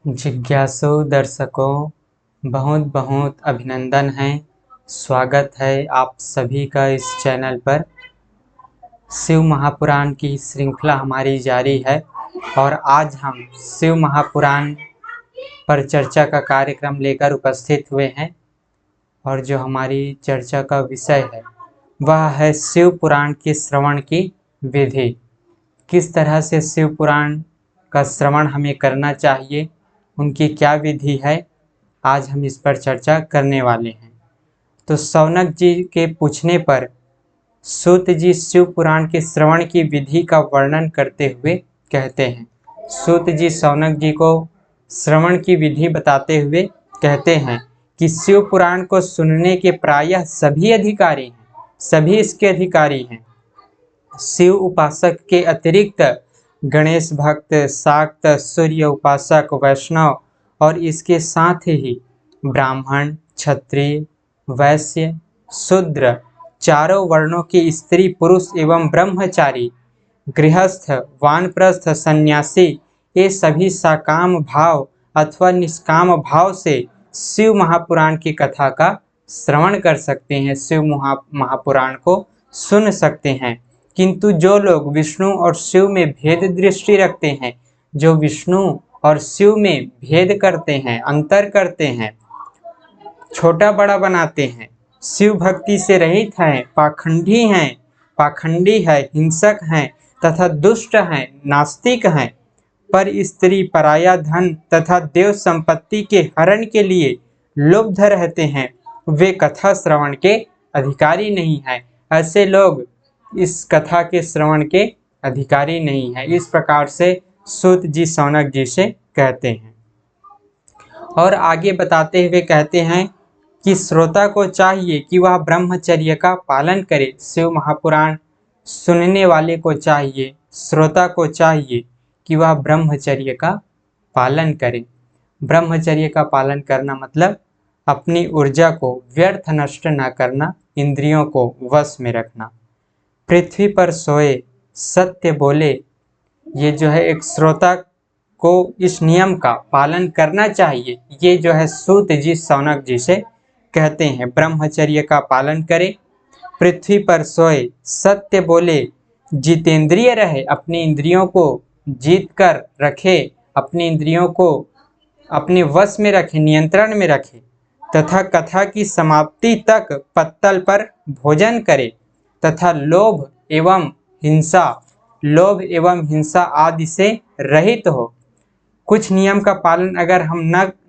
जिज्ञासु दर्शकों, बहुत बहुत अभिनंदन है। स्वागत है आप सभी का इस चैनल पर। शिव महापुराण की श्रृंखला हमारी जारी है और आज हम शिव महापुराण पर चर्चा का कार्यक्रम लेकर उपस्थित हुए हैं। और जो हमारी चर्चा का विषय है वह है शिव पुराण के श्रवण की विधि। किस तरह से शिव पुराण का श्रवण हमें करना चाहिए, उनकी क्या विधि है, आज हम इस पर चर्चा करने वाले हैं। तो शौनक जी के पूछने पर सूत जी शिव पुराण के श्रवण की विधि का वर्णन करते हुए कहते हैं। सूत जी शौनक जी को श्रवण की विधि बताते हुए कहते हैं कि शिव पुराण को सुनने के प्रायः सभी अधिकारी हैं, सभी इसके अधिकारी हैं। शिव उपासक के अतिरिक्त गणेश भक्त, शाक्त, सूर्य उपासक, वैष्णव और इसके साथ ही ब्राह्मण, क्षत्रिय, वैश्य, शूद्र, चारों वर्णों के स्त्री पुरुष एवं ब्रह्मचारी, गृहस्थ, वानप्रस्थ, सन्यासी, ये सभी सकाम भाव अथवा निष्काम भाव से शिव महापुराण की कथा का श्रवण कर सकते हैं, शिव महापुराण को सुन सकते हैं। किंतु जो लोग विष्णु और शिव में भेद दृष्टि रखते हैं, जो विष्णु और शिव में भेद करते हैं, अंतर करते हैं, छोटा बड़ा बनाते हैं, शिव भक्ति से रहित हैं, पाखंडी है, हिंसक हैं तथा दुष्ट हैं, नास्तिक हैं, पर स्त्री, पराया धन तथा देव संपत्ति के हरण के लिए लुब्ध रहते हैं, वे कथा श्रवण के अधिकारी नहीं हैं। ऐसे लोग इस कथा के श्रवण के अधिकारी नहीं है। इस प्रकार से सूत जी शौनक जी से कहते हैं। और आगे बताते हुए कहते हैं कि श्रोता को चाहिए कि वह ब्रह्मचर्य का पालन करे। शिव महापुराण सुनने वाले को चाहिए, श्रोता को चाहिए कि वह ब्रह्मचर्य का पालन करे। ब्रह्मचर्य का पालन करना मतलब अपनी ऊर्जा को व्यर्थ नष्ट न करना, इंद्रियों को वश में रखना। पृथ्वी पर सोए, सत्य बोले, ये जो है एक श्रोता को इस नियम का पालन करना चाहिए। ये जो है सूत जी शौनक जी से कहते हैं, ब्रह्मचर्य का पालन करे, पृथ्वी पर सोए, सत्य बोले, जितेंद्रिय रहे, अपनी इंद्रियों को जीत कर रखे, अपनी इंद्रियों को अपने वश में रखे, नियंत्रण में रखे, तथा कथा की समाप्ति तक पत्तल पर भोजन करे, तथा लोभ एवं हिंसा आदि से रहित हो। कुछ नियम का पालन अगर हम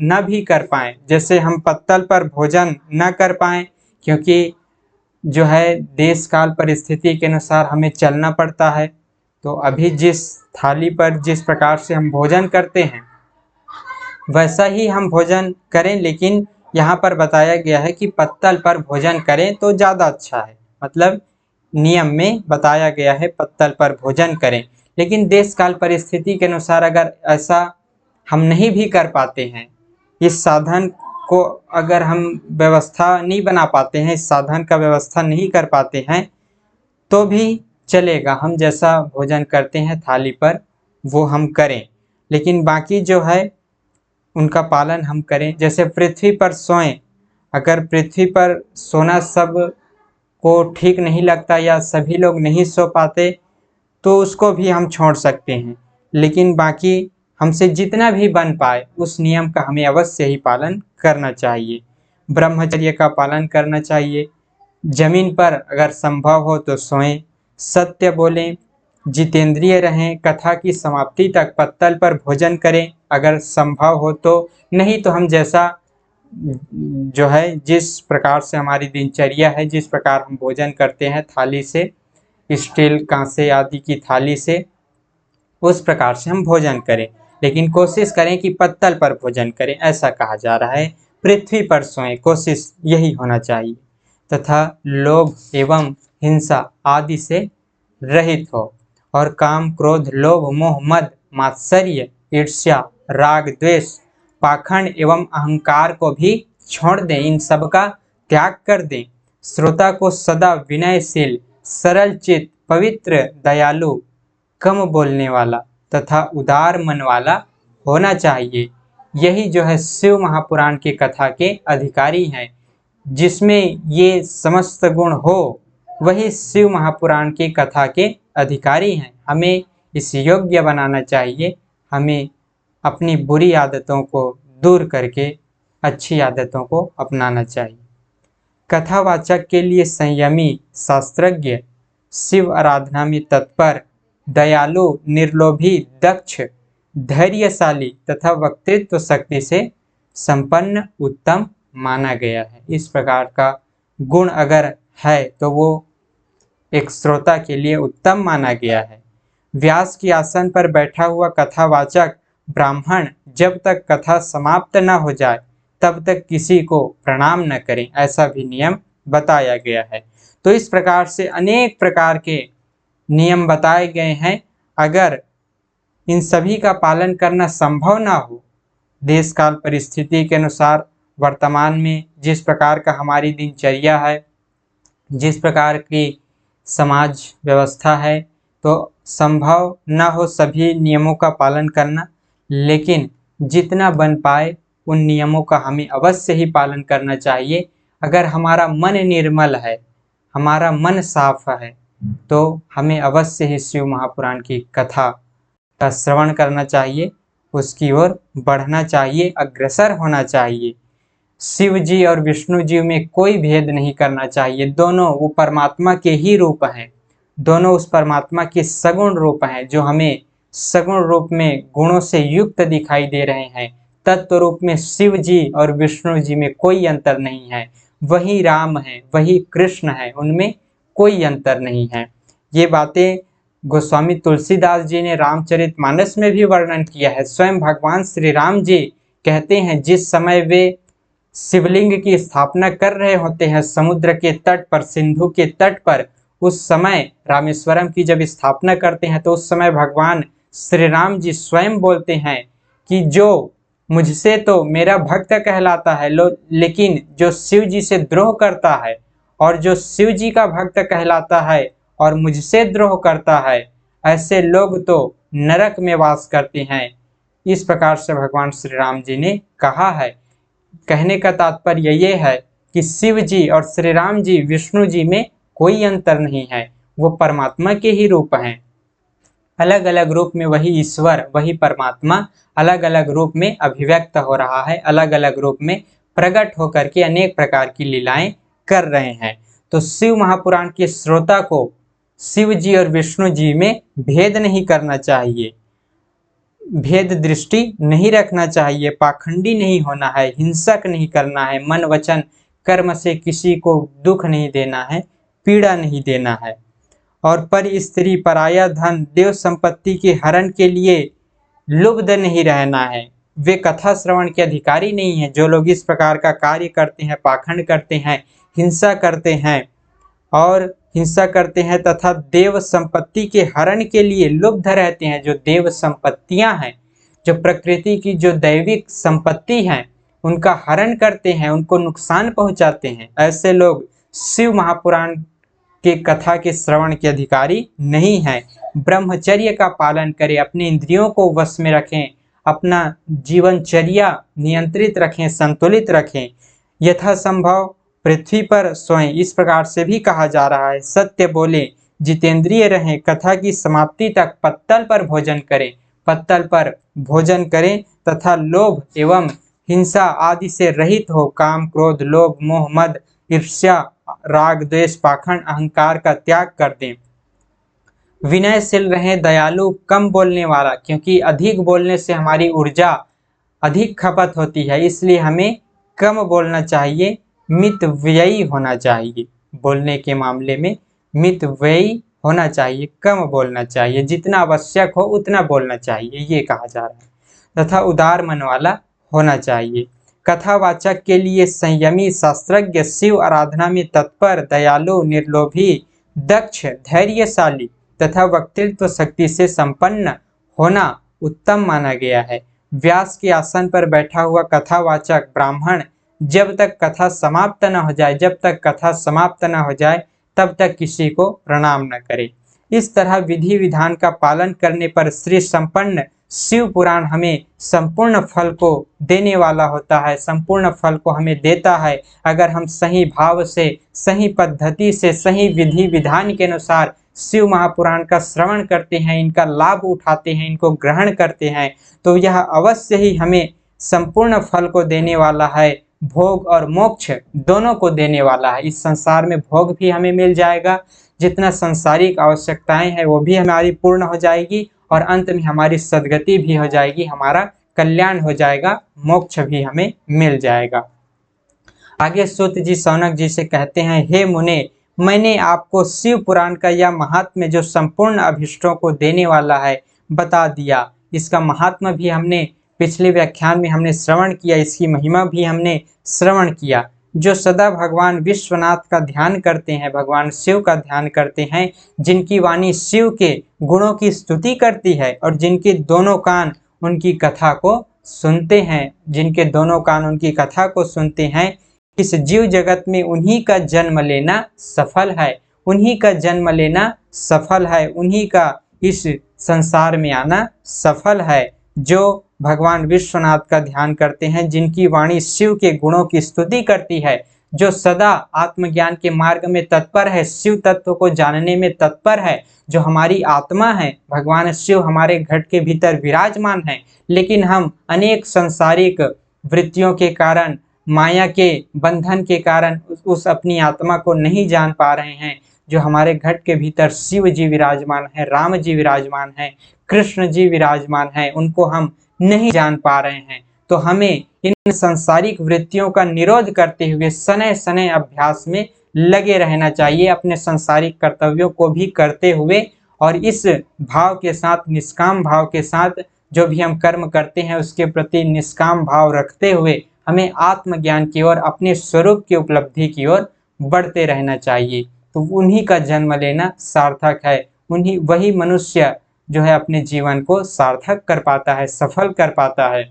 न भी कर पाएं, जैसे हम पत्तल पर भोजन न कर पाएं, क्योंकि जो है देश काल परिस्थिति के अनुसार हमें चलना पड़ता है, तो अभी जिस थाली पर जिस प्रकार से हम भोजन करते हैं वैसा ही हम भोजन करें, लेकिन यहाँ पर बताया गया है कि पत्तल पर भोजन करें तो ज़्यादा अच्छा है। मतलब नियम में बताया गया है पत्तल पर भोजन करें, लेकिन देश काल परिस्थिति के अनुसार अगर ऐसा हम नहीं भी कर पाते हैं, इस साधन को अगर हम व्यवस्था नहीं बना पाते हैं, इस साधन का व्यवस्था नहीं कर पाते हैं, तो भी चलेगा। हम जैसा भोजन करते हैं थाली पर वो हम करें, लेकिन बाकी जो है उनका पालन हम करें। जैसे पृथ्वी पर सोएं, अगर पृथ्वी पर सोना सब को ठीक नहीं लगता या सभी लोग नहीं सो पाते तो उसको भी हम छोड़ सकते हैं, लेकिन बाकी हमसे जितना भी बन पाए उस नियम का हमें अवश्य ही पालन करना चाहिए। ब्रह्मचर्य का पालन करना चाहिए। जमीन पर अगर संभव हो तो सोएं, सत्य बोलें, जितेंद्रिय रहें, कथा की समाप्ति तक पत्तल पर भोजन करें अगर संभव हो तो, नहीं तो हम जैसा जो है जिस प्रकार से हमारी दिनचर्या है, जिस प्रकार हम भोजन करते हैं थाली से, स्टील, कांसे आदि की थाली से, उस प्रकार से हम भोजन करें, लेकिन कोशिश करें कि पत्तल पर भोजन करें, ऐसा कहा जा रहा है। पृथ्वी पर सोएं, कोशिश यही होना चाहिए, तथा लोभ एवं हिंसा आदि से रहित हो, और काम, क्रोध, लोभ, मोह, मद, मात्सर्य, ईर्ष्या, राग, द्वेष, पाखंड एवं अहंकार को भी छोड़ दें, इन सब का त्याग कर दें। श्रोता को सदा विनयशील, सरल चित्त, पवित्र, दयालु, कम बोलने वाला तथा उदार मन वाला होना चाहिए। यही जो है शिव महापुराण की कथा के अधिकारी हैं। जिसमें ये समस्त गुण हो वही शिव महापुराण की कथा के अधिकारी हैं। हमें इस योग्य बनाना चाहिए। हमें अपनी बुरी आदतों को दूर करके अच्छी आदतों को अपनाना चाहिए। कथावाचक के लिए संयमी, शास्त्रज्ञ, शिव आराधना में तत्पर, दयालु, निर्लोभी, दक्ष, धैर्यशाली तथा वक्तृत्व शक्ति से संपन्न उत्तम माना गया है। इस प्रकार का गुण अगर है तो वो एक श्रोता के लिए उत्तम माना गया है। व्यास के आसन पर बैठा हुआ कथावाचक ब्राह्मण जब तक कथा समाप्त न हो जाए तब तक किसी को प्रणाम न करें, ऐसा भी नियम बताया गया है। तो इस प्रकार से अनेक प्रकार के नियम बताए गए हैं। अगर इन सभी का पालन करना संभव ना हो, देश काल परिस्थिति के अनुसार वर्तमान में जिस प्रकार का हमारी दिनचर्या है, जिस प्रकार की समाज व्यवस्था है, तो संभव ना हो सभी नियमों का पालन करना, लेकिन जितना बन पाए उन नियमों का हमें अवश्य ही पालन करना चाहिए। अगर हमारा मन निर्मल है, हमारा मन साफ है, तो हमें अवश्य ही शिव महापुराण की कथा का श्रवण करना चाहिए, उसकी ओर बढ़ना चाहिए, अग्रसर होना चाहिए। शिव जी और विष्णु जी में कोई भेद नहीं करना चाहिए। दोनों वो परमात्मा के ही रूप हैं, दोनों उस परमात्मा के सगुण रूप हैं जो हमें सगुण रूप में गुणों से युक्त दिखाई दे रहे हैं। तत्व रूप में शिव जी और विष्णु जी में कोई अंतर नहीं है। वही राम है, वही कृष्ण है, उनमें कोई अंतर नहीं है। ये बातें गोस्वामी तुलसीदास जी ने रामचरितमानस में भी वर्णन किया है। स्वयं भगवान श्री राम जी कहते हैं जिस समय वे शिवलिंग की स्थापना कर रहे होते हैं समुद्र के तट पर, सिंधु के तट पर, उस समय रामेश्वरम की जब स्थापना करते हैं तो उस समय भगवान श्री राम जी स्वयं बोलते हैं कि जो मुझसे तो मेरा भक्त कहलाता है, लेकिन जो शिव जी से द्रोह करता है और जो शिव जी का भक्त कहलाता है और मुझसे द्रोह करता है, ऐसे लोग तो नरक में वास करते हैं। इस प्रकार से भगवान श्री राम जी ने कहा है। कहने का तात्पर्य ये है कि शिव जी और श्री राम जी, विष्णु जी में कोई अंतर नहीं है, वो परमात्मा के ही रूप हैं। अलग अलग रूप में वही ईश्वर, वही परमात्मा अलग अलग रूप में अभिव्यक्त हो रहा है, अलग अलग रूप में प्रकट होकर के अनेक प्रकार की लीलाएं कर रहे हैं। तो शिव महापुराण के श्रोता को शिव जी और विष्णु जी में भेद नहीं करना चाहिए, भेद दृष्टि नहीं रखना चाहिए, पाखंडी नहीं होना है, हिंसक नहीं करना है, मन वचन कर्म से किसी को दुख नहीं देना है, पीड़ा नहीं देना है। और पर स्त्री, पराया धन, देव संपत्ति के हरण के लिए लुब्ध नहीं रहना है। वे कथा श्रवण के अधिकारी नहीं है। जो लोग इस प्रकार का कार्य करते हैं, पाखंड करते हैं, हिंसा करते हैं और हिंसा करते हैं तथा देव संपत्ति के हरण के लिए लुब्ध रहते हैं, जो देव संपत्तियां हैं, जो प्रकृति की जो दैविक संपत्ति हैं, उनका हरण करते हैं, उनको नुकसान पहुंचाते हैं, ऐसे लोग शिव महापुराण के कथा के श्रवण के अधिकारी नहीं हैं। ब्रह्मचर्य का पालन करें, अपने इंद्रियों को वश में रखें, अपना जीवनचर्या नियंत्रित रखें, संतुलित रखें, यथासंभव पृथ्वी पर सोएं। इस प्रकार से भी कहा जा रहा है। सत्य बोले, जितेंद्रिय रहें, कथा की समाप्ति तक पत्तल पर भोजन करें, पत्तल पर भोजन करें तथा लोभ एवं हिंसा आदि से रहित हो। काम, क्रोध, लोभ, मोह, मद, ईर्ष्या, राग, द्वेष, पाखंड, अहंकार का त्याग कर दें। विनयशील रहें, दयालु, कम बोलने वाला, क्योंकि अधिक बोलने से हमारी ऊर्जा अधिक खपत होती है, इसलिए हमें कम बोलना चाहिए। मितव्ययी होना चाहिए, बोलने के मामले में मितव्ययी होना चाहिए, कम बोलना चाहिए, जितना आवश्यक हो उतना बोलना चाहिए, ये कहा जा रहा है। तथा उदार मन वाला होना चाहिए। कथावाचक के लिए संयमी, शास्त्रज्ञ, शिव आराधना में तत्पर, दयालु, निर्लोभी, दक्ष, धैर्यशाली तथा वक्तृत्व शक्ति से संपन्न होना उत्तम माना गया है। व्यास के आसन पर बैठा हुआ कथावाचक ब्राह्मण जब तक कथा समाप्त न हो जाए, जब तक कथा समाप्त न हो जाए तब तक किसी को प्रणाम न करे। इस तरह विधि विधान का पालन करने पर श्री संपन्न शिव पुराण हमें संपूर्ण फल को देने वाला होता है, संपूर्ण फल को हमें देता है। अगर हम सही भाव से, सही पद्धति से, सही विधि विधान के अनुसार शिव महापुराण का श्रवण करते हैं, इनका लाभ उठाते हैं, इनको ग्रहण करते हैं, तो यह अवश्य ही हमें संपूर्ण फल को देने वाला है, भोग और मोक्ष दोनों को देने वाला है। इस संसार में भोग भी हमें मिल जाएगा, जितना सांसारिक आवश्यकताएं हैं वो भी हमारी पूर्ण हो जाएगी, और अंत में हमारी सद्गति भी हो जाएगी, हमारा कल्याण हो जाएगा, मोक्ष भी हमें मिल जाएगा। आगे सूत जी शौनक जी से कहते हैं, हे मुने, मैंने आपको शिव पुराण का यह महात्म्य जो संपूर्ण अभिष्टों को देने वाला है बता दिया। इसका महात्म्य भी हमने पिछले व्याख्यान में हमने श्रवण किया, इसकी महिमा भी हमने श्रवण किया। जो सदा भगवान विश्वनाथ का ध्यान करते हैं, भगवान शिव का ध्यान करते हैं, जिनकी वाणी शिव के गुणों की स्तुति करती है और जिनके दोनों कान उनकी कथा को सुनते हैं, जिनके दोनों कान उनकी कथा को सुनते हैं, इस जीव जगत में उन्हीं का जन्म लेना सफल है, उन्हीं का जन्म लेना सफल है, उन्हीं का इस संसार में आना सफल है। जो भगवान विश्वनाथ का ध्यान करते हैं, जिनकी वाणी शिव के गुणों की स्तुति करती है, जो सदा आत्मज्ञान के मार्ग में तत्पर है, शिव तत्व को जानने में तत्पर है, जो हमारी आत्मा है, भगवान शिव हमारे घट के भीतर विराजमान है, लेकिन हम अनेक सांसारिक वृत्तियों के कारण, माया के बंधन के कारण उस अपनी आत्मा को नहीं जान पा रहे हैं। जो हमारे घट के भीतर शिव जी विराजमान है, राम जी विराजमान है, कृष्ण जी विराजमान है, उनको हम नहीं जान पा रहे हैं। तो हमें इन सांसारिक वृत्तियों का निरोध करते हुए सने सने अभ्यास में लगे रहना चाहिए, अपने सांसारिक कर्तव्यों को भी करते हुए, और इस भाव के साथ, निष्काम भाव के साथ जो भी हम कर्म करते हैं उसके प्रति निष्काम भाव रखते हुए हमें आत्मज्ञान की ओर, अपने स्वरूप की उपलब्धि की ओर बढ़ते रहना चाहिए। तो उन्हीं का जन्म लेना सार्थक है, उन्हीं वही मनुष्य जो है अपने जीवन को सार्थक कर पाता है, सफल कर पाता है,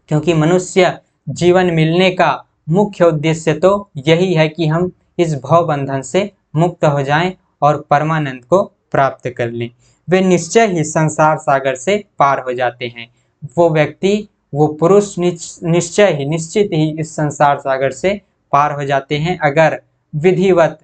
क्योंकि मनुष्य जीवन मिलने का मुख्य उद्देश्य तो यही है कि हम इस भव बंधन से मुक्त हो जाएं और परमानंद को प्राप्त कर लें। वे निश्चय ही संसार सागर से पार हो जाते हैं। वो व्यक्ति, वो पुरुष निश्चय ही, निश्चित ही इस संसार सागर से पार हो जाते हैं, अगर विधिवत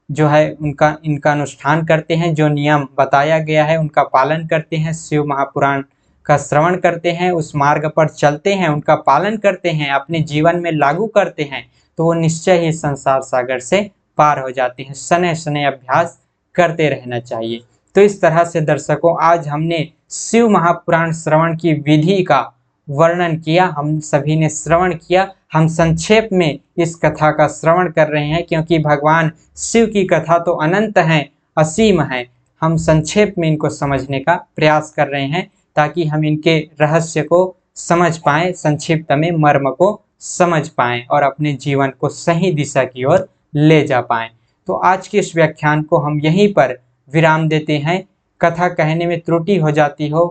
जो है इनका अनुष्ठान करते हैं, जो नियम बताया गया है उनका पालन करते हैं, शिव महापुराण का श्रवण करते हैं, उस मार्ग पर चलते हैं, उनका पालन करते हैं, अपने जीवन में लागू करते हैं, तो वो निश्चय ही संसार सागर से पार हो जाते हैं। सने सने अभ्यास करते रहना चाहिए। तो इस तरह से दर्शकों, आज हमने शिव महापुराण श्रवण की विधि का वर्णन किया, हम सभी ने श्रवण किया। हम संक्षेप में इस कथा का श्रवण कर रहे हैं, क्योंकि भगवान शिव की कथा तो अनंत है, असीम है। हम संक्षेप में इनको समझने का प्रयास कर रहे हैं, ताकि हम इनके रहस्य को समझ पाएं, संक्षिप्त में मर्म को समझ पाएं और अपने जीवन को सही दिशा की ओर ले जा पाएं। तो आज के इस व्याख्यान को हम यहीं पर विराम देते हैं। कथा कहने में त्रुटि हो जाती हो,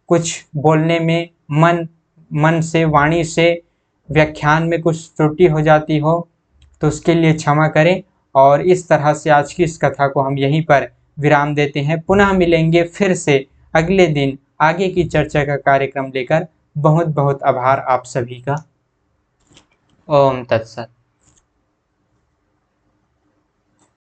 कुछ बोलने में मन से, वाणी से, व्याख्यान में कुछ त्रुटि हो जाती हो, तो उसके लिए क्षमा करें। और इस तरह से आज की इस कथा को हम यहीं पर विराम देते हैं। पुनः मिलेंगे फिर से अगले दिन आगे की चर्चा का कार्यक्रम लेकर। बहुत बहुत आभार आप सभी का। ओम तत्सत।